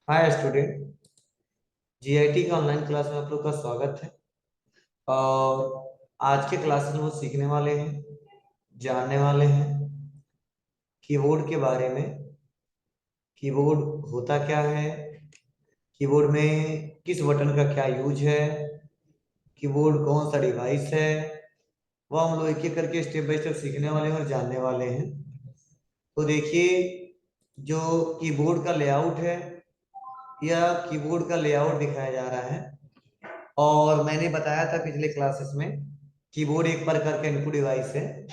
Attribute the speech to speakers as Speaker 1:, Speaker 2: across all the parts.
Speaker 1: Hi student. GIT का online class में आप लोग का स्वागत है। और आज के क्लास में वो सीखने वाले हैं, जानने वाले हैं कीबोर्ड के बारे में। कीबोर्ड होता क्या है, कीबोर्ड में किस बटन का क्या यूज है, कीबोर्ड कौन सा डिवाइस है, वो हम लोग एक एक करके स्टेप बाय स्टेप सीखने वाले हैं और जानने वाले हैं। तो देखिए, जो कीबोर्ड का लेआउट है, यह कीबोर्ड का लेआउट दिखाया जा रहा है। और मैंने बताया था पिछले क्लासेस में, कीबोर्ड एक प्रकार का इनपुट डिवाइस है।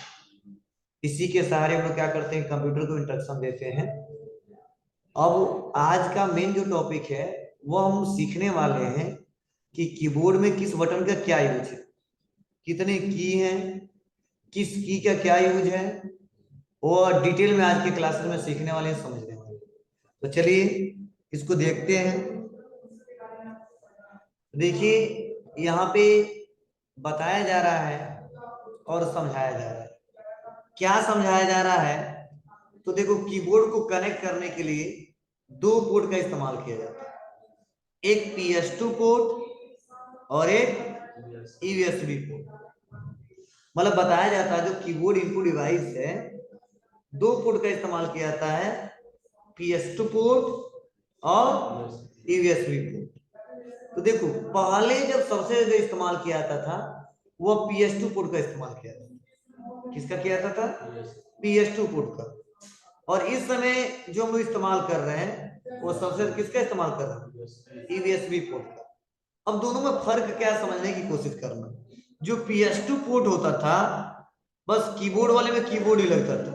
Speaker 1: इसी के सहारे हम लोग क्या करते हैं, कंप्यूटर को इंस्ट्रक्शन देते हैं। अब आज का मेन जो टॉपिक है वो हम सीखने वाले हैं कि कीबोर्ड में किस बटन का क्या यूज है, कितने की हैं, किस की का क्या यूज है, और डिटेल में आज के क्लासेस में सीखने वाले हैं, समझने वाले हैं। तो चलिए इसको देखते हैं। देखिए, यहाँ पे बताया जा रहा है और समझाया जा रहा है। क्या समझाया जा रहा है, तो देखो, कीबोर्ड को कनेक्ट करने के लिए दो पोर्ट का इस्तेमाल किया जाता है, एक PS2 पोर्ट और एक यूएसबी पोर्ट। मतलब बताया जाता है जो कीबोर्ड इनपुट डिवाइस है, दो पोर्ट का इस्तेमाल किया जाता है, PS2 पोर्ट और यूएसबी पोर्ट। तो देखो, पहले जब सबसे ज्यादा इस्तेमाल किया जाता था वह PS2 पोर्ट का इस्तेमाल किया था। किसका किया जाता था? PS2 पोर्ट का। और इस समय जो हम लोग इस्तेमाल कर रहे हैं वो सबसे किसका इस्तेमाल कर रहे हैं? यूएसबी पोर्ट का। अब दोनों में फर्क क्या समझने की कोशिश करना। जो PS2 पोर्ट होता था, बस कीबोर्ड वाले में कीबोर्ड ही लगता था,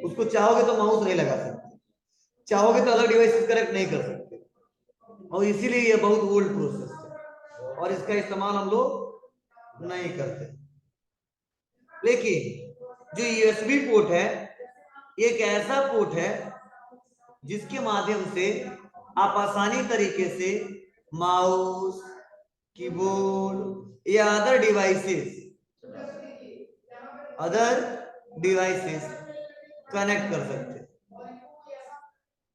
Speaker 1: उसको चाहोगे तो माउस नहीं लगा सकते, चाहोगे तो अलग डिवाइसेस कनेक्ट नहीं कर सकते, और इसीलिए ये बहुत ओल्ड प्रोसेस है और इसका इस्तेमाल हम लोग नहीं करते। लेकिन जो यूएसबी पोर्ट है, एक ऐसा पोर्ट है जिसके माध्यम से आप आसानी तरीके से माउस, कीबोर्ड या अदर डिवाइसेस कनेक्ट कर सकते हैं।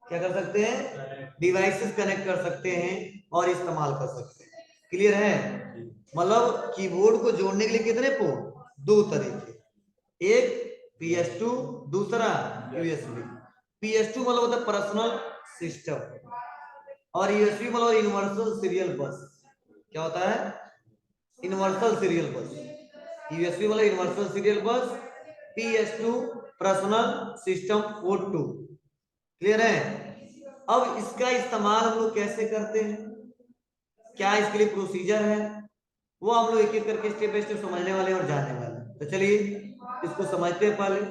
Speaker 1: क्या कर सकते हैं? डिवाइसेस कनेक्ट कर सकते हैं और इस्तेमाल कर सकते हैं। क्लियर है? मतलब कीबोर्ड को जोड़ने के लिए कितने पोर्ट? दो तरीके, एक PS2, दूसरा यूएसबी। PS2 मतलब होता है पर्सनल सिस्टम, और यूएसबी मतलब यूनिवर्सल सीरियल बस। क्या होता है? यूनिवर्सल सीरियल बस। यूएसबी मतलब यूनिवर्सल सीरियल बस, PS2 personal system port 2। Clear है? अब इसका इस्तेमाल हम लोग कैसे करते हैं, क्या इसके लिए प्रोसीजर है, वो हम लोग एक एक करके स्टेप बाय स्टेप समझने वाले और जानने वाले। तो चलिए इसको समझते हैं। पहले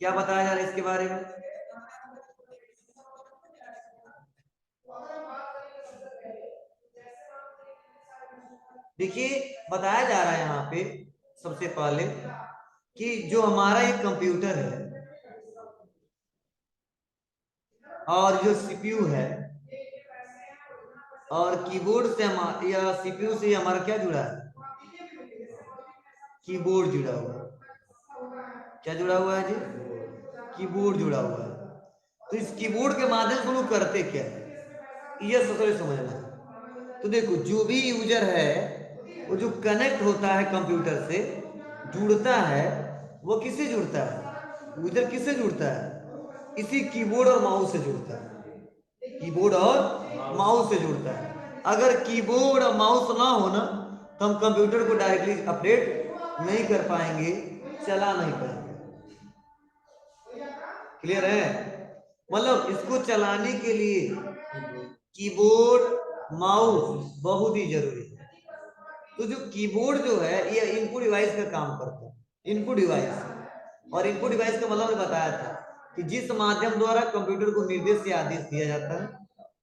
Speaker 1: क्या बताया जा रहा है इसके बारे में। देखिए, बताया जा रहा है यहाँ पे सबसे पहले कि जो हमारा एक कंप्यूटर है और जो सीपीयू है, और कीबोर्ड से हमारा या सीपीयू से हमारा क्या जुड़ा है? कीबोर्ड जुड़ा हुआ है। क्या जुड़ा हुआ है जी? कीबोर्ड जुड़ा हुआ है। तो इस कीबोर्ड के माध्यम से लोग करते क्या है, यह सबसे समझना है। तो देखो, जो भी यूजर है वो जो कनेक्ट होता है कंप्यूटर से, जुड़ता है, वो किससे जुड़ता है? यूजर किससे जुड़ता है? इसी कीबोर्ड और माउस से जुड़ता है। कीबोर्ड और माउस से जुड़ता है। अगर कीबोर्ड और माउस ना हो ना, तो हम कंप्यूटर को डायरेक्टली अपडेट नहीं कर पाएंगे, चला नहीं पाएंगे। क्लियर है? मतलब इसको चलाने के लिए कीबोर्ड, माउस बहुत ही जरूरी है। तो जो कीबोर्ड जो है ये इनपुट डिवाइस का काम करता है, इनपुट डिवाइस। और इनपुट डिवाइस का मतलब मैंने बताया था कि जिस माध्यम द्वारा कंप्यूटर को निर्देश या आदेश दिया जाता है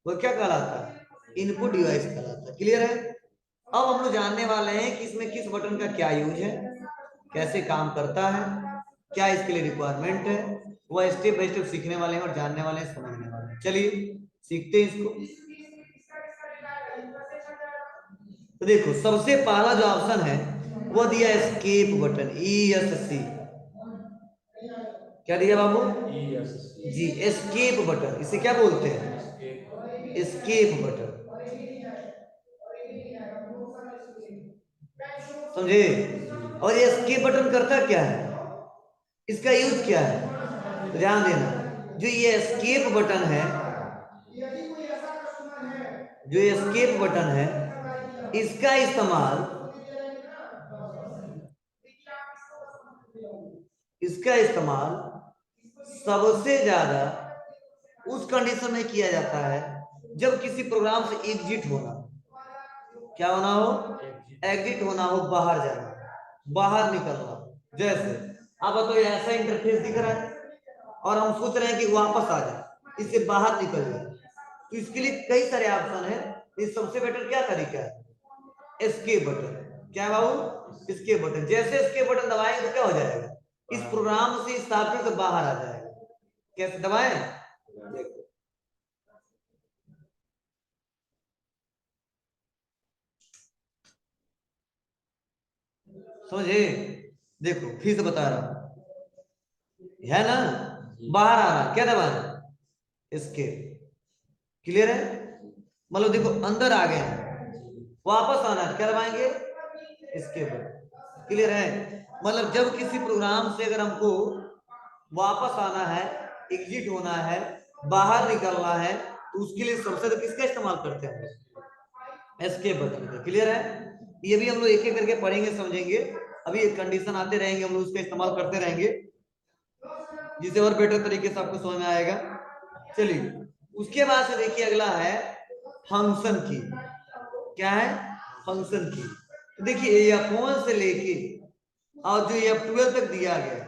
Speaker 1: वो क्या कहलाता है? इनपुट डिवाइस कहलाता है। क्लियर है? अब हम लोग जानने वाले हैं कि इसमें किस बटन का क्या यूज है, कैसे काम करता है, क्या इसके लिए रिक्वायरमेंट है, वह स्टेप बाय स्टेप सीखने वाले हैं और जानने वाले हैं, समझने वाले हैं। चलिए सीखते हैं इसको। तो देखो, सबसे पहला जो ऑप्शन है वो दिया एस्केप बटन, ESC। क्या दिया बाबू? जी, एस्केप बटन। इसे क्या बोलते हैं? Escape button. समझे? और ये एस्केप बटन करता क्या है, इसका यूज क्या है? तो ध्यान देना, जो ये एस्केप बटन है, जो एस्केप बटन है, इसका इस्तेमाल, इसका इस्तेमाल सबसे ज्यादा उस कंडीशन में किया जाता है जब किसी प्रोग्राम से एग्जिट होना, क्या होना हो? एग्जिट होना हो, बाहर जाना, बाहर निकलना। जैसे आप बताओ, ऐसा इंटरफेस दिख रहा है और हम सोच रहे हैं कि वापस आ जाए, इससे बाहर निकल जाए, तो इसके लिए कई सारे ऑप्शन है। इस सबसे बेटर क्या तरीका है? Escape button. क्या बाबू? Escape button. जैसे एस्केप बटन दबाएंगे तो क्या हो जाएगा? इस प्रोग्राम से, इस सॉफ्टवेयर से बाहर आ जाएगा। कैसे दबाएं? देखो, समझे? देखो फिर से बता रहा हूं, है ना? बाहर आना, क्या दबाना? एस्केप। क्लियर है? मतलब देखो, अंदर आ गए हैं, वापस आना है, क्या दबाएंगे? एस्केप। क्लियर है? मतलब जब किसी प्रोग्राम से अगर हमको वापस आना है, एग्जिट होना है, बाहर निकलना है, तो उसके लिए सबसे ज्यादा किसका इस्तेमाल करते हैं? एस्केप बटन का। क्लियर है? ये भी हम लोग एक एक करके पढ़ेंगे, समझेंगे। अभी एक कंडीशन आते रहेंगे, हम लोग उसका इस्तेमाल करते रहेंगे, जिससे और बेटर तरीके से आपको समझ में आएगा। चलिए, उसके बाद से देखिए, अगला है फंक्शन की। क्या है? फंक्शन की। तो देखिए, ये फोन से लेके और जो ये 12 तक दिया गया,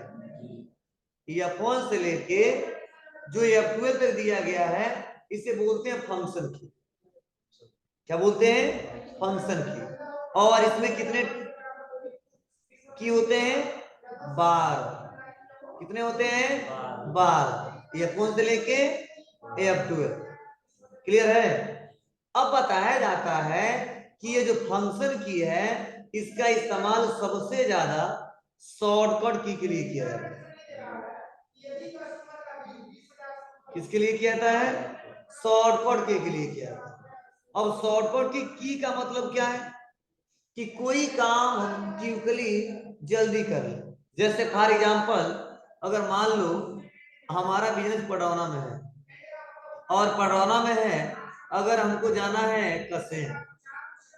Speaker 1: ये फोन से लेके जो ये 12 तक दिया गया है, इसे बोलते हैं फंक्शन की। क्या बोलते हैं? फंक्शन की। और इसमें कितने की होते हैं? 12। कितने होते हैं? 12। ये फोन से लेके F12। क्लियर है? अब बताया जाता है कि ये जो फंक्शन की है, इसका इस्तेमाल सबसे ज्यादा शॉर्टकट की के लिए किया जाता है। किसके लिए किया जाता है? शॉर्टकट के लिए किया जाता है। अब शॉर्टकट की का मतलब क्या है? कि कोई काम हम क्विकली जल्दी कर ले। जैसे फॉर एग्जांपल, अगर मान लो हमारा बिजनेस पडरौना में है, और पडरौना में है, अगर हमको जाना है कसें,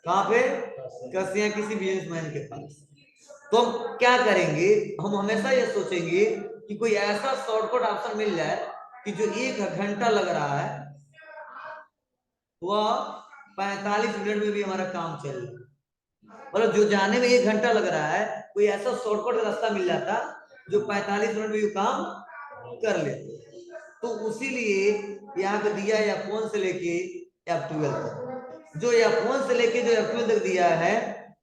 Speaker 1: कहाँ पे? कसिया, किसी बिजनेसमैन के पास, तो हम क्या करेंगे? हम हमेशा ये सोचेंगे कि कोई ऐसा शॉर्टकट ऑप्शन मिल जाए कि जो 1 घंटा लग रहा है, वह 45 मिनट में भी हमारा काम चल जाए। मतलब जो जाने में 1 घंटा लग रहा है, कोई ऐसा शॉर्टकट रास्ता मिल जाता जो 45 मिनट में ये काम कर लेते। तो उसी लिए यहाँ पे दिया या फोन से लेके F12 तक। जो या फोन से लेके जो F12 तक दिया है,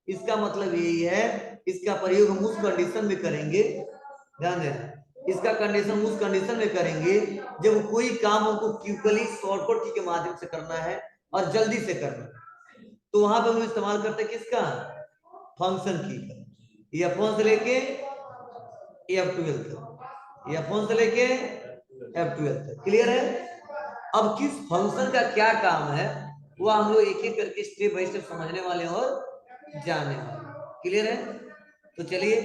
Speaker 1: इसका मतलब यही है, इसका प्रयोग हम उस कंडीशन में करेंगे, ध्यान देना, इसका कंडीशन उस कंडीशन में करेंगे जब कोई काम हमको क्विकली शॉर्टकट की के माध्यम से करना है और जल्दी से करना है। तो वहां पे हम इस्तेमाल करते हैं किसका? फंक्शन की का। F1 से लेके F12 तक, F1 से लेके F12 तक। क्लियर है? अब किस फंक्शन का क्या काम है, वो हम लोग एक एक करके स्टेप बाय स्टेप समझने वाले और जानने वाले। क्लियर है? तो चलिए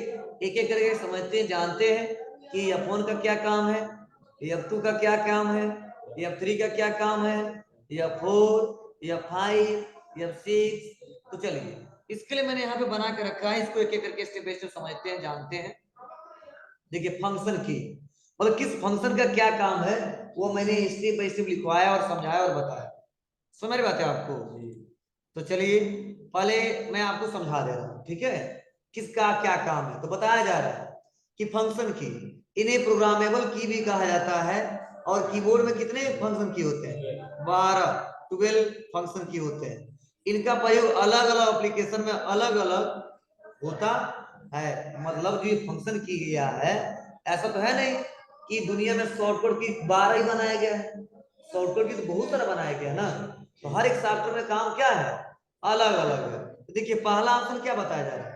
Speaker 1: एक एक करके समझते हैं, जानते हैं कि F1 का क्या काम है, F2 का क्या काम है, F3 का क्या काम है, F4, F5, F6। तो चलिए, इसके लिए मैंने यहाँ पे बना के रखा है, इसको एक एक करके स्टेप बाय स्टेप समझते हैं, जानते हैं। देखिए, फंक्शन की मतलब किस फंक्शन का क्या काम है, वो मैंने स्टेप बाय स्टेप लिखवाया और समझाया और बताया। समझ रही बात है आपको? तो चलिए, पहले मैं आपको समझा दे रहा हूँ, ठीक है? किसका क्या काम है। तो बताया जा रहा है कि फंक्शन की, इन्हें प्रोग्रामेबल की भी कहा जाता है, और कीबोर्ड में कितने फंक्शन की होते हैं? 12 फंक्शन की होते हैं। इनका प्रयोग अलग अलग एप्लीकेशन में अलग अलग होता है। मतलब जो फंक्शन की गया है, ऐसा तो है नहीं कि दुनिया में शॉर्टकट की 12 ही बनाया गया है। शॉर्टकट की तो बहुत सारा बनाया गया ना। तो हर एक सॉफ्टवेयर में काम क्या है? अलग अलग है। तो देखिए, पहला ऑप्शन क्या बताया जा रहा है?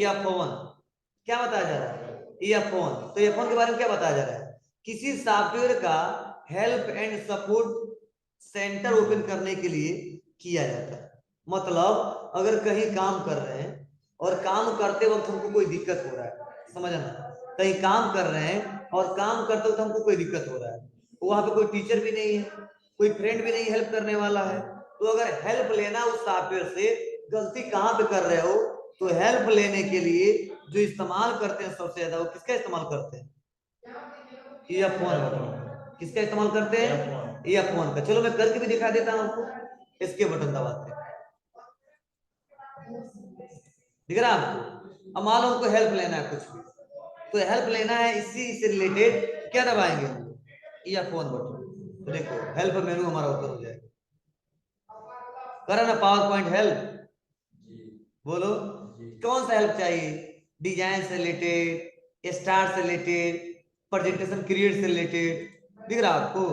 Speaker 1: F1। क्या बताया जा रहा है? F1। तो F1 के बारे में क्या बताया जा रहा है? किसी सॉफ्टवेयर का help and support centre open करने के लिए किया जाता है। मतलब अगर कहीं काम कर रहे हैं और काम करते वक्त हमको कोई दिक्कत हो रहा है, समझना, कहीं काम कर रहे हैं और काम करते वक्त हमको कोई दिक्कत हो रहा है, वहां पे कोई टीचर भी नहीं है, कोई फ्रेंड भी नहीं हेल्प करने वाला है, तो अगर हेल्प लेना उस सॉफ्टवेयर से, गलती कहाँ पे कर रहे हो, तो हेल्प लेने के लिए जो इस्तेमाल करते हैं सबसे ज्यादा, वो किसका इस्तेमाल करते हैं? F1 button. किसका इस्तेमाल करते हैं? F1 का। चलो मैं करके भी दिखा देता हूं आपको। इसके बटन दबाते हैं, दिख रहा है आपको? अब मान लो हमको हेल्प लेना है कुछ भी, तो हेल्प लेना है इसी से रिलेटेड, क्या दबाएंगे हम? F1 button. तो देखो हेल्प मेनू हमारा ओपन हो जाएगा। करा ना पावर पॉइंट हेल्प? बोलो कौन सा हेल्प चाहिए? डिजाइन से रिलेटेड, स्टार से रिलेटेड, प्रेजेंटेशन क्रिएट से रिलेटेड, दिख रहा आपको?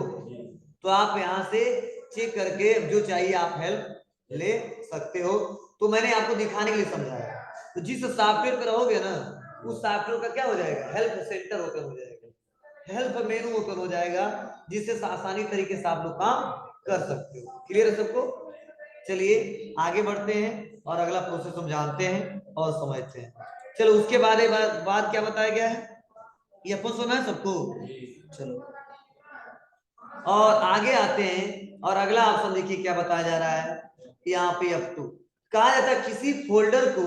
Speaker 1: तो आप यहाँ से चेक करके जो चाहिए आप हेल्प ले सकते हो। तो मैंने आपको दिखाने के लिए समझाया। तो जिस सॉफ्टवेयर पे रहोगे ना, उस सॉफ्टवेयर का क्या हो जाएगा? हेल्प सेंटर ओपन हो जाएगा, हेल्प मेनू ओपन हो जाएगा, जिससे आसानी तरीके से आप लोग काम कर सकते हो। क्लियर है सबको? चलिए आगे बढ़ते हैं और अगला प्रोसेस हम जानते हैं और समझते हैं। चलो उसके बाद क्या बताया गया है? ये अपन सुना है सबको? चलो और आगे आते हैं और अगला ऑप्शन देखिए क्या बताया जा रहा है यहाँ पे। F2 कहा जाता है किसी फोल्डर को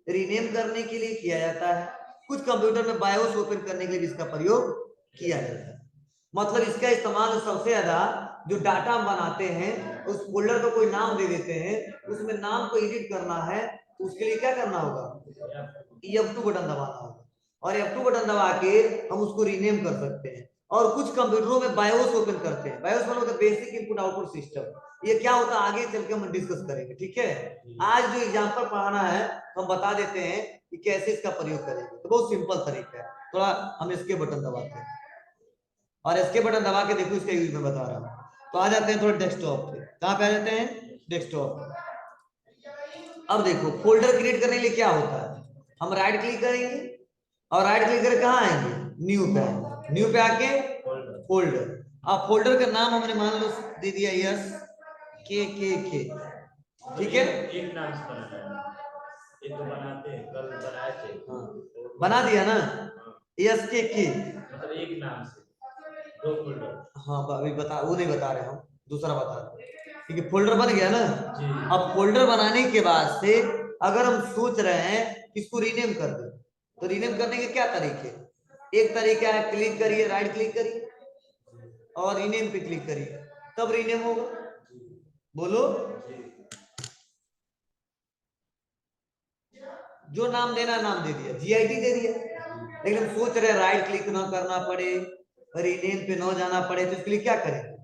Speaker 1: रीनेम करने के लिए किया जाता है। कुछ कंप्यूटर में बायोस ओपन करने के लिए इसका प्रयोग किया जाता है। मतलब इसका इस्तेमाल सबसे ज्यादा जो डाटा हम बनाते हैं, उस फोल्डर को कोई नाम दे देते हैं, उसमें नाम को एडिट करना है, उसके लिए क्या करना होगा? F2 बटन दबाना होगा, और F2 बटन दबा के हम उसको रीनेम कर सकते हैं। और कुछ कंप्यूटरों में बायोस ओपन करते हैं। बायोस मतलब बेसिक इनपुट आउटपुट सिस्टम। ये क्या होता है आगे चल के हम डिस्कस करेंगे, ठीक है? आज जो एग्जांपल पढ़ाना है हम बता देते हैं कि कैसे इसका प्रयोग करेंगे। तो बहुत सिंपल तरीका है। थोड़ा हम इसके बटन दबाते हैं और इसके बटन दबा के देखो इसका यूज मैं बता रहा हूँ। तो आ जाते हैं थोड़ा डेस्कटॉप पे। कहाँ पे आ जाते हैं? डेस्कटॉप। अब देखो फोल्डर क्रिएट करने के लिए क्या होता है, हम राइट क्लिक करेंगे और राइट क्लिक करके कहाँ आएंगे? न्यू पे आएंगे। न्यू पे आके फोल्डर। अब फोल्डर का नाम हमने मान लो दे दिया यस के, ठीक है? एक नाम से बनाना है, एक तो बनाते हैं, कल बनाए थे। हाँ बना दिया ना, यस के, मतलब एक नाम से दो फोल्डर। हाँ अभी बता, वो नहीं बता रहे हम, दूसरा बता रहे हैं, क्योंकि फोल्डर बन गया ना। अब फोल्डर बनाने के बाद से अगर हम सोच रहे हैं कि इसको रीनेम कर दे, तो रीनेम करने के क्या तरीके? एक तरीका है क्लिक करिए, राइट क्लिक करिए और रीनेम पे क्लिक करिए, तब रीनेम होगा। बोलो जो नाम देना नाम दे दिया, GIT दे दिया। लेकिन हम सोच रहे राइट क्लिक ना करना पड़े, रीनेम पे ना जाना पड़े, तो इसके लिए क्या करेंगे?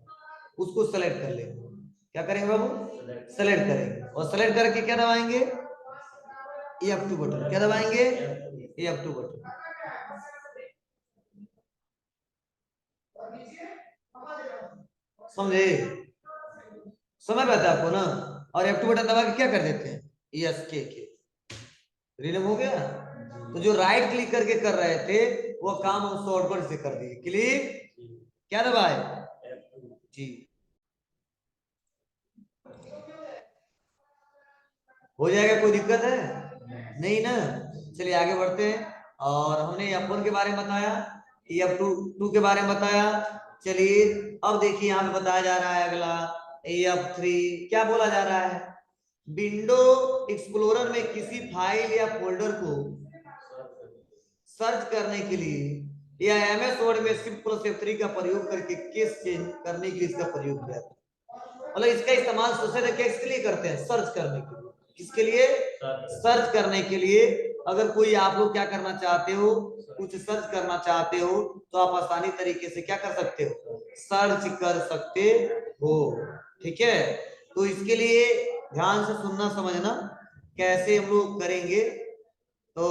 Speaker 1: उसको सेलेक्ट कर लेंगे। क्या करेंगे बाबू? सेलेक्ट करेंगे और सेलेक्ट करके क्या दबाएंगे? F2 button. क्या दबाएंगे? F2 button. समझे? समझ में आता है आपको ना? और F2 बटन दबा के क्या कर देते हैं? यस के रीनेम हो गया। तो जो राइट क्लिक करके कर रहे थे वो काम हम शॉर्टकट से कर दिए। क्लिक क्या दबाए? जी हो जाएगा, कोई दिक्कत है नहीं ना? चलिए आगे बढ़ते हैं। और हमने F1 के बारे में बताया, F2 के बारे में बताया। चलिए अब देखिए यहाँ पे बताया जा रहा है अगला F3। क्या बोला जा रहा है? विंडो एक्सप्लोरर में किसी फाइल या फोल्डर को सर्च करने के लिए या MS वर्ड में Shift+F3 का प्रयोग करके केस चेंज करने के लिए इसका प्रयोग किया था। मतलब इसका इस्तेमाल सोशल किसके लिए करते हैं? सर्च करने के लिए। किसके लिए? सर्च करने के लिए। अगर कोई आप लोग क्या करना चाहते हो, कुछ सर्च करना चाहते हो, तो आप आसानी तरीके से क्या कर सकते हो? सर्च कर सकते हो, ठीक है? तो इसके लिए ध्यान से सुनना समझना कैसे हम लोग करेंगे। तो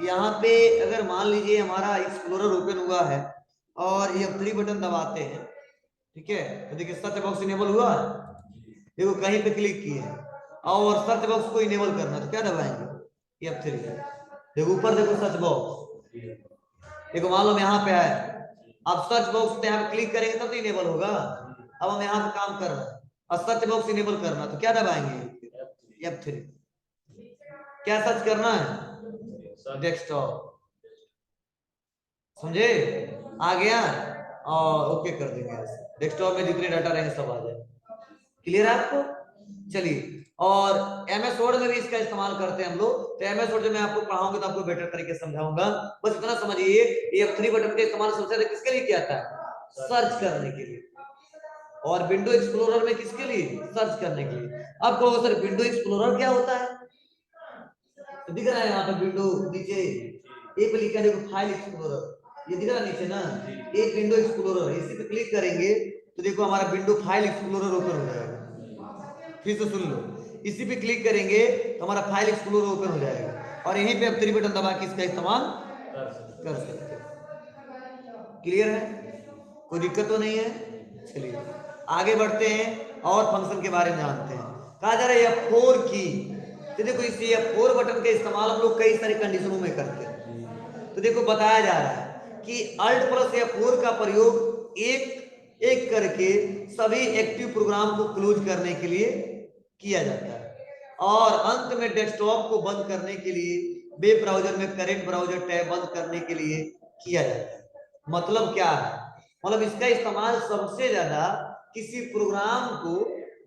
Speaker 1: यहाँ पे अगर मान लीजिए हमारा एक्सप्लोरर ओपन हुआ है और F3 बटन दबाते हैं, ठीक है? तो देखिए सर्च बॉक्स इनेबल हुआ, देखो कहीं पे क्लिक किए और सर्च बॉक्स को इनेबल करना तो क्या दबाएंगे? F3। देखो ऊपर देखो सर्च बॉक्स, देखो मान लो हम यहाँ पे आए, अब सर्च बॉक्स पे यहाँ क्लिक करेंगे तब तो इनेबल होगा। अब हम यहाँ पे काम कर रहे हैं और सर्च बॉक्स इनेबल करना, तो क्या दबाएंगे? F3। क्या सर्च करना है? डेस्कटॉप। समझे? आ गया और ओके कर देंगे। डेस्कटॉप में जितने डाटा रहेंगे सब आ जाए। क्लियर है आपको? चलिए, और MS वर्ड में भी इसका इस्तेमाल करते हैं हम लोग। तो MS वर्ड जब मैं आपको पढ़ाऊंगा तो आपको बेटर तरीके से समझाऊंगा। बस इतना समझिए, F3 बटन का इस्तेमाल सबसे ज्यादा किसके लिए किया था? सर्च करने के लिए। और विंडो एक्सप्लोरर में किसके लिए? सर्च करने के लिए। अब कहो सर विंडो एक्सप्लोरर क्या होता है? तो दिख रहा है यहाँ पे विंडो नीचे ए पे लिखा है, देखो फाइल एक्सप्लोरर, ये दिख रहा है नीचे ना, एक विंडो एक्सप्लोरर, इसी पे क्लिक करेंगे तो देखो हमारा विंडो फाइल एक्सप्लोरर ओपन हो जाएगा। फिर से सुन लो, इसी पे क्लिक करेंगे तो हमारा फाइल एक्सप्लोरर ओपन हो जाएगा और यहीं पे आप F3 बटन दबा के इसका इस्तेमाल कर सकते हैं। क्लियर है? कोई दिक्कत तो नहीं है? चलिए आगे बढ़ते हैं और फंक्शन के बारे में जानते हैं। कहा जा रहा है F4 की, तो देखो इस F4 बटन का इस्तेमाल हम लोग कई सारी कंडीशनों में करते हैं। तो देखो बताया जा रहा है कि Alt प्लस F4 का प्रयोग एक एक करके सभी एक्टिव प्रोग्राम को क्लोज करने के लिए किया जाता है और अंत में डेस्कटॉप को बंद करने के लिए वेब ब्राउजर में करेंट ब्राउजर टैब बंद करने के लिए किया जाता है। मतलब क्या है? मतलब इसका इस्तेमाल सबसे ज्यादा किसी प्रोग्राम को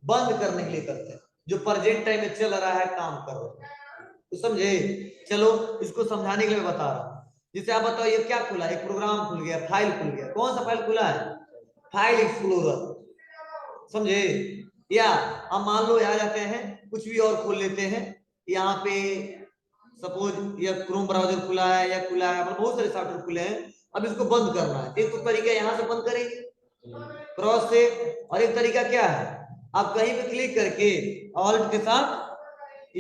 Speaker 1: बंद करने के लिए करते हैं जो प्रेजेंट टाइम में चल रहा है, काम कर रहा है। तो समझे? चलो इसको समझाने के लिए मैं बता रहा हूँ। जैसे आप बताओ ये क्या खुला? एक प्रोग्राम खुल गया, फाइल खुल गया। कौन सा फाइल खुला है? File explorer. समझे? या हम मान लो यहाँ जाते हैं, कुछ भी और खोल लेते हैं। यहाँ पे सपोज ये क्रोम ब्राउजर खुला है या खुला है, मतलब बहुत सारे सॉफ्टवेयर खुले हैं। अब इसको बंद करना है, एक तो तरीका यहाँ से बंद करेंगे क्रॉस से, और एक तरीका क्या है? आप कहीं पे क्लिक करके ऑल्ट के साथ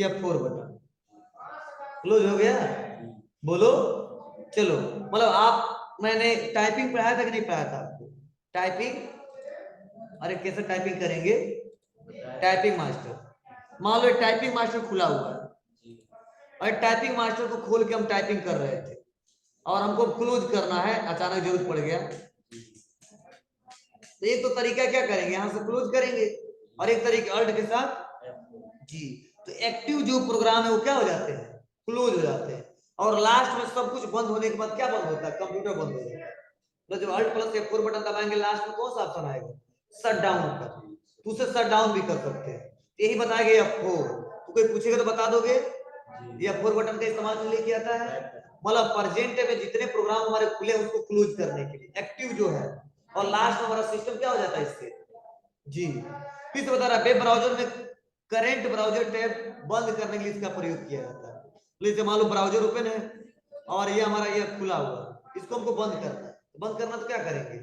Speaker 1: F4 बटन, क्लोज हो गया। बोलो। चलो मतलब आप, मैंने टाइपिंग पढ़ाया था कि नहीं पढ़ाया था आपको? टाइपिंग, अरे कैसे टाइपिंग करेंगे? Typing master. मान लो टाइपिंग मास्टर खुला हुआ है और टाइपिंग मास्टर को खोल के हम टाइपिंग कर रहे थे और हमको क्लोज करना है, अचानक जरूरत पड़ गया। तो एक तो तरीका क्या करेंगे, यहां से क्लोज करेंगे और एक तरीका अल्ट के साथ जी। तो एक्टिव जो प्रोग्राम है वो क्या हो जाते हैं? क्लोज हो जाते हैं। और लास्ट में सब कुछ बंद होने के बाद क्या बंद होता है? कंप्यूटर बंद हो जाता है। तो जब अल्ट प्लस F4 बटन दबाएंगे लास्ट में कौन सा ऑप्शन आएगा? शट डाउन का। तो उसे शट डाउन भी कर सकते हैं। यही बताया गया F4। तो कोई पूछेगा तो बता दोगे ये F4 बटन का इस्तेमाल के लिए किया जाता है? मतलब प्रेजेंट में जितने प्रोग्राम हमारे खुले हैं उसको क्लोज करने के लिए एक्टिव जो है, और लास्ट में हमारा सिस्टम क्या हो जाता है इससे जी। फिर बता रहा वेब ब्राउजर में करेंट ब्राउजर टैब बंद करने के लिए इसका प्रयोग किया जाता है। जैसे मान लो ब्राउजर ओपन है और ये हमारा ये खुला हुआ है, इसको हमको बंद करना है। तो बंद करना तो क्या करेंगे?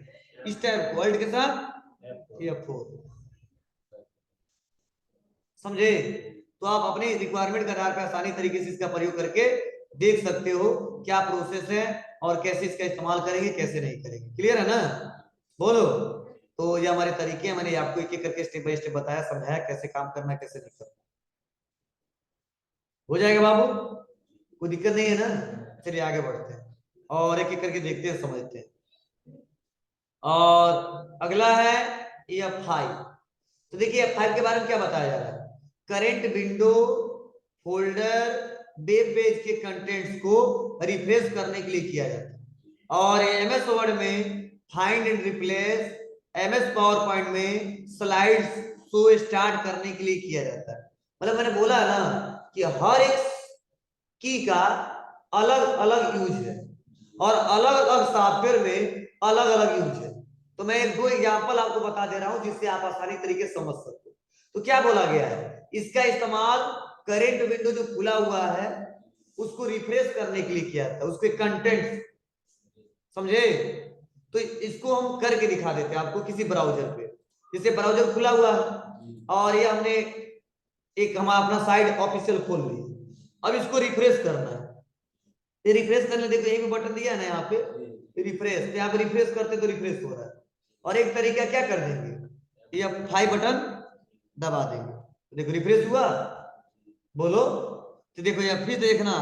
Speaker 1: इस टैब को अल्ट के साथ F4। समझे? तो आप अपने रिक्वायरमेंट के आधार पर आसानी तरीके से इसका प्रयोग करके देख सकते हो क्या प्रोसेस है और कैसे इसका इस्तेमाल करेंगे कैसे नहीं करेंगे। क्लियर है ना? बोलो। तो ये हमारे तरीके हैं, मैंने आपको एक एक करके स्टेप बाय स्टेप बताया, समझाया कैसे काम करना है कैसे नहीं करना। हो जाएगा बाबू? कोई दिक्कत नहीं है ना? चलिए आगे बढ़ते हैं और एक एक करके देखते हैं, समझते हैं। और अगला है F5। तो देखिए F5 के बारे में क्या बताया जा रहा है? Current window folder web page के कंटेंट्स को रिफ्रेश करने के लिए किया जाता है। और MS वर्ड में find and replace, MS power point में स्लाइड्स शो स्टार्ट करने के लिए किया जाता है। मतलब मैंने बोला ना कि हर एक की का अलग अलग यूज है और अलग अलग सॉफ्टवेयर में अलग अलग यूज है। तो मैं एक दो एग्जांपल आपको बता दे रहा हूं जिससे आप आसानी तरीके से समझ सकते हो। तो क्या बोला गया है? इसका इस्तेमाल करेंट विंडो जो खुला हुआ है उसको रिफ्रेश करने के लिए किया जाता है, उसके कंटेंट। समझे? तो इसको हम करके दिखा देते हैं आपको किसी ब्राउजर पे। जैसे ब्राउजर खुला हुआ है और ये हमने एक हमारा अपना साइट ऑफिशियल खोल ली, अब इसको रिफ्रेश करना है। ये रिफ्रेश करने, देखो यही बटन दिया है ना यहाँ पे रिफ्रेश, तो यहाँ पे रिफ्रेश करते तो रिफ्रेश हो रहा है। और एक तरीका क्या कर देंगे, ये F5 बटन दबा देंगे, तो देखो रिफ्रेश हुआ। बोलो। तो देखो यहाँ फिर देखना,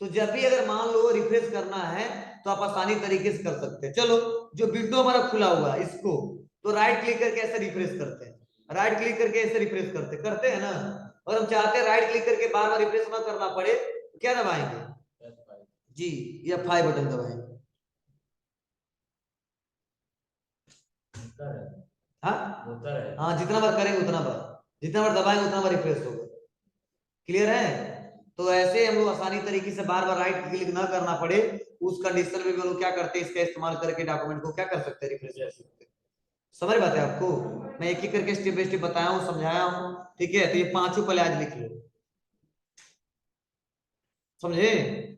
Speaker 1: तो जब भी अगर मान लो रिफ्रेश करना है तो आप आसानी तरीके से कर सकते हैं। चलो जो विंडो हमारा खुला हुआ है इसको तो राइट क्लिक करके ऐसे रिफ्रेश करते हैं, राइट क्लिक करके ऐसे रिफ्रेश करते हैं ना। और हम चाहते हैं राइट क्लिक करके बार बार रिफ्रेश ना करना पड़े, तो क्या दबाएंगे जी, ये F5 बटन दबाएंगे। हाँ हाँ, जितना बार करेंगे उतना बार, जितना बार दबाएंगे उतना बार रिफ्रेश होगा। क्लियर है? तो ऐसे हम लोग आसानी तरीके से बार बार राइट क्लिक ना करना पड़े, उस कंडीशन में भी हम लोग क्या करते हैं, इसका इस्तेमाल करके डॉक्यूमेंट को क्या कर सकते हैं, रिफ्रेश कर सकते हैं। समझ बात है आपको? मैं एक एक करके स्टेप बाय स्टेप बताया हूँ, समझाया हूँ। ठीक है, तो ये पांचों पहले आज लिख लो, समझे?